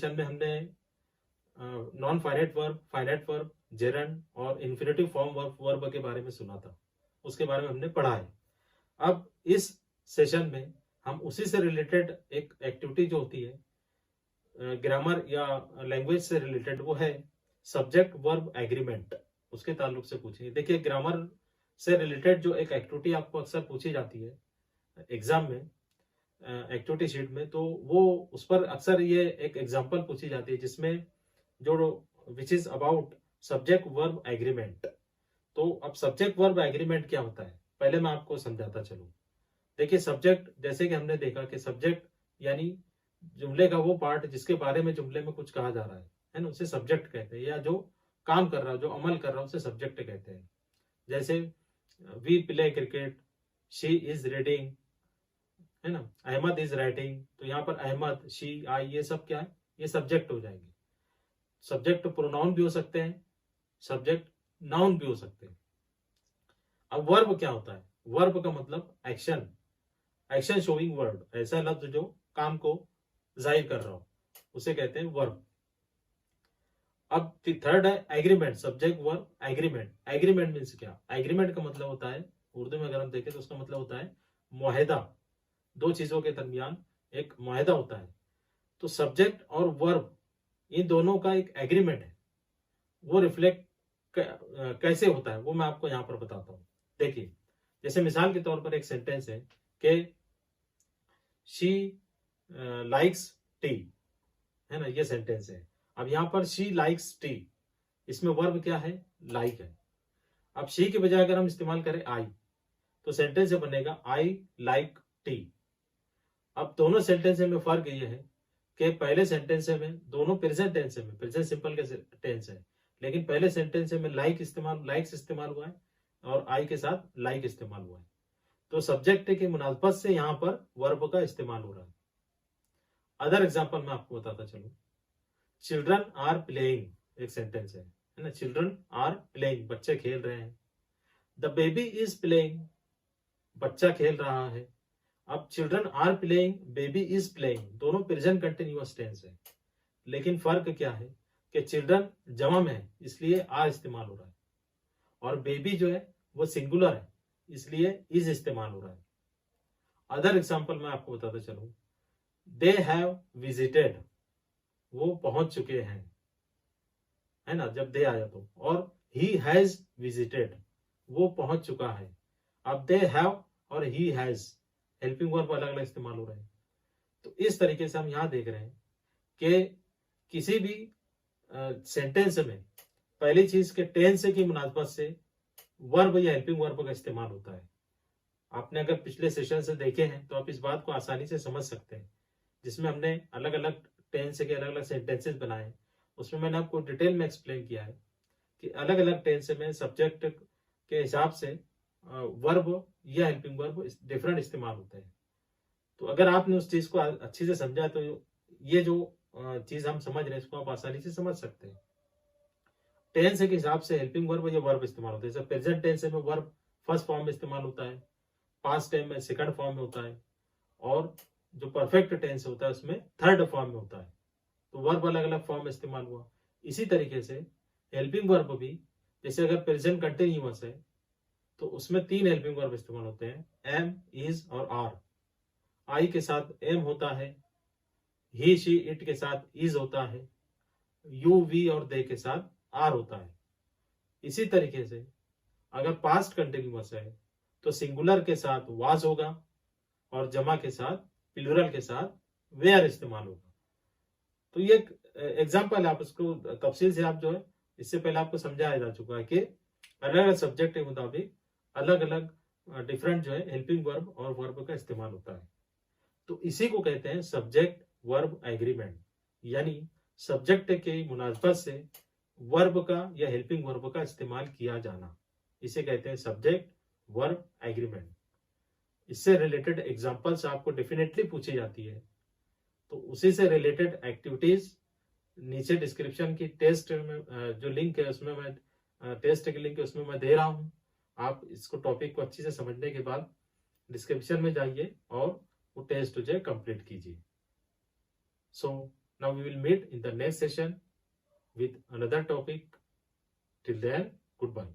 Session में हमने non finite verb, finite verb, gerund और इन्फिनेटिव फॉर्म वर्ब के बारे में सुना था, उसके बारे में हमने पढ़ा है। अब इस सेशन में हम उसी से रिलेटेड एक एक्टिविटी जो होती है ग्रामर या लैंग्वेज से रिलेटेड, वो है सब्जेक्ट वर्ब एग्रीमेंट, उसके ताल्लुक से पूछेंगे। देखिए, ग्रामर से रिलेटेड जो एक एक्टिविटी आपको अक्सर पूछी जाती है एग्जाम में, एक्टिविटी शीट में, तो वो उस पर अक्सर ये एक एग्जांपल पूछी जाती है जिसमें जो which is about subject verb agreement. तो अब सब्जेक्ट वर्ब एग्रीमेंट क्या होता है, पहले मैं आपको समझाता चलूं। देखिए, सब्जेक्ट, जैसे कि हमने देखा कि सब्जेक्ट यानी जुमले का वो पार्ट जिसके बारे में जुमले में कुछ कहा जा रहा है ना, उसे सब्जेक्ट कहते हैं, या जो काम कर रहा है, जो अमल कर रहा है, उसे सब्जेक्ट कहते हैं। जैसे we play cricket, she is reading, है ना, अहमद इज राइटिंग, तो यहाँ पर अहमद, शी, आई, ये सब क्या है, ये सब्जेक्ट हो जाएंगे। सब्जेक्ट प्रोनाउन भी हो सकते हैं, सब्जेक्ट नाउन भी हो सकते हैं। अब वर्ब क्या होता है, वर्ब का मतलब एक्शन, एक्शन शोइंग वर्ड, ऐसा लफ्ज जो काम को जाहिर कर रहा हो, उसे कहते हैं वर्ब। अब थर्ड है agreement, subject verb agreement. Agreement means क्या, एग्रीमेंट का मतलब होता है, उर्दू में अगर हम देखें तो उसका मतलब होता है मुआहदा, दो चीजों के दरमियान एक मुआहदा होता है। तो सब्जेक्ट और वर्ब, इन दोनों का एक एग्रीमेंट है, वो रिफ्लेक्ट कैसे होता है वो मैं आपको यहाँ पर बताता हूँ। देखिए, जैसे मिसाल के तौर पर एक सेंटेंस है कि शी लाइक्स टी, है ना, ये सेंटेंस है। अब यहाँ पर शी लाइक्स टी, इसमें वर्ब क्या है, लाइक है। अब शी के बजाय अगर हम इस्तेमाल करें आई, तो सेंटेंस से बनेगा आई लाइक टी। अब दोनों सेंटेंस में फर्क ये है कि पहले सेंटेंस में दोनों प्रेजेंट टेंस में, प्रेजेंट सिंपल के टेंस है, लेकिन पहले सेंटेंस में लाइक्स इस्तेमाल हुआ है और आई के साथ लाइक इस्तेमाल हुआ है। तो सब्जेक्ट की मुनासबत से यहाँ पर वर्ब का इस्तेमाल हो रहा है। अदर एग्जांपल मैं आपको बताता चलूं, चिल्ड्रन आर प्लेइंग, एक सेंटेंस है ना, चिल्ड्रन आर प्लेइंग, बच्चे खेल रहे हैं। द बेबी इज प्लेइंग, बच्चा खेल रहा है। अब children are playing, baby is playing, दोनों प्रेजेंट कंटिन्यूअस टेंस है, लेकिन फर्क क्या है कि चिल्ड्रन जमा में है इसलिए आर इस्तेमाल हो रहा है, और बेबी जो है वो सिंगुलर है इसलिए इज इस्तेमाल हो रहा है। अदर एग्जांपल मैं आपको बताता चलूं, दे हैव विजिटेड, वो पहुंच चुके हैं, है ना, जब दे आया तो, और ही हैज विजिटेड, वो पहुंच चुका है। अब दे हैव और ही हैज, हेल्पिंग वर्ब अलग अलग इस्तेमाल हो रहे हैं। तो इस तरीके से हम यहां देख रहे हैं कि किसी भी सेंटेंस में पहली चीज के टेंस की मुनासबत से वर्ब या हेल्पिंग वर्ब का इस्तेमाल होता है। आपने अगर पिछले सेशन से देखे हैं तो आप इस बात को आसानी से समझ सकते हैं, जिसमें हमने अलग अलग टेंस के अलग अलग सेंटेंसेस बनाए, उसमें मैंने आपको डिटेल में एक्सप्लेन किया है कि अलग अलग टेंस में सब्जेक्ट के हिसाब से वर्ब या हेल्पिंग वर्ब डिफरेंट इस्तेमाल होते हैं। तो अगर आपने उस चीज को अच्छी से समझा तो ये जो चीज हम समझ रहे हैं इसको आप आसानी से समझ सकते हैं। टेंस के हिसाब से हेल्पिंग वर्ब या वर्ब इस्तेमाल होता है। जैसे प्रेजेंट टेंस में वर्ब फर्स्ट फॉर्म में इस्तेमाल होता है, पास्ट टाइम में सेकंड फॉर्म में होता है, और जो परफेक्ट टेंस होता है उसमें थर्ड फॉर्म में होता है। तो वर्ब अलग अलग फॉर्म में इस्तेमाल हुआ। इसी तरीके से हेल्पिंग वर्ब भी, जैसे अगर प्रेजेंट कंटिन्यूअस है तो उसमें तीन हेल्पिंग वर्ब इस्तेमाल होते हैं, एम, इज और आर। आई के साथ एम होता है, ही, शी, इट के साथ इज होता है, यू, वी और दे के साथ आर होता है। इसी तरीके से अगर पास्ट कंटिन्यूअस है तो सिंगुलर के साथ वाज होगा और जमा के साथ, प्लूरल के साथ वेयर इस्तेमाल होगा। तो ये एग्जाम्पल, आप इसको तफसील से आप जो है इससे पहले आपको समझाया जा चुका है कि अलग अलग सब्जेक्ट के मुताबिक अलग अलग डिफरेंट जो है हेल्पिंग वर्ब और वर्ब का इस्तेमाल होता है। तो इसी को कहते हैं सब्जेक्ट वर्ब एग्रीमेंट, यानी सब्जेक्ट के मुनासबत से वर्ब का या हेल्पिंग वर्ब का इस्तेमाल किया जाना, इसे कहते हैं सब्जेक्ट वर्ब एग्रीमेंट। इससे रिलेटेड एग्जांपल्स आपको डेफिनेटली पूछी जाती है, तो उसी से रिलेटेड एक्टिविटीज नीचे डिस्क्रिप्शन की टेस्ट में जो लिंक है उसमें मैं टेस्ट की लिंक है उसमें मैं दे रहा हूं। आप इसको टॉपिक को अच्छे से समझने के बाद डिस्क्रिप्शन में जाइए और वो टेस्ट जो है कंप्लीट कीजिए। सो Now we will meet in the next session with another topic. Till then, goodbye.